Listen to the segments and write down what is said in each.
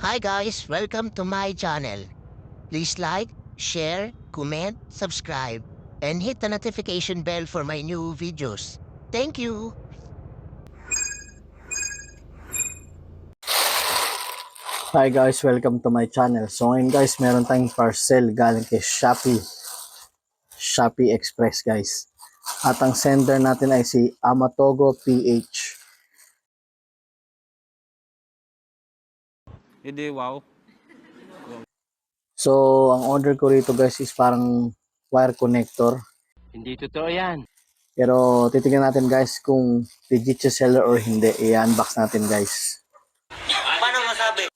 Hi guys, welcome to my channel. Please like, share, comment, subscribe, and hit the notification bell for my new videos. Thank you! Hi guys, welcome to my channel. So ngayon guys, meron tayong parcel galing kay Shopee Express guys. At ang sender natin ay si Amatogo PH. Hindi, wow. So ang order ko rito guys is parang wire connector. Hindi totoo yan. Pero titingnan natin guys kung legit siya seller or hindi. I-unbox natin guys. Paano masabi?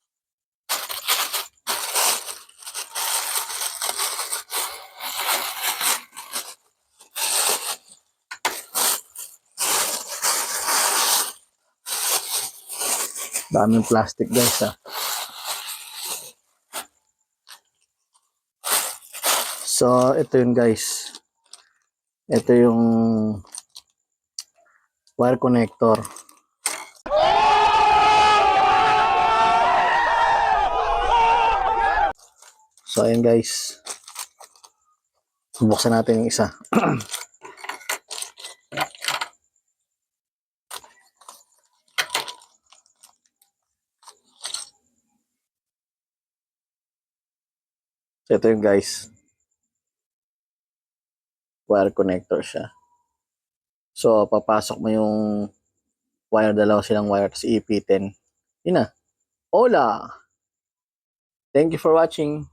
Daming plastic guys ha. So ito yun guys. Ito yung wire connector. So ayun guys. Buksan natin yung isa. So ito yung guys. Wire connector siya. So papasok mo yung wire, dalawa silang wire, tapos iipitin. Yun na. Hola! Thank you for watching.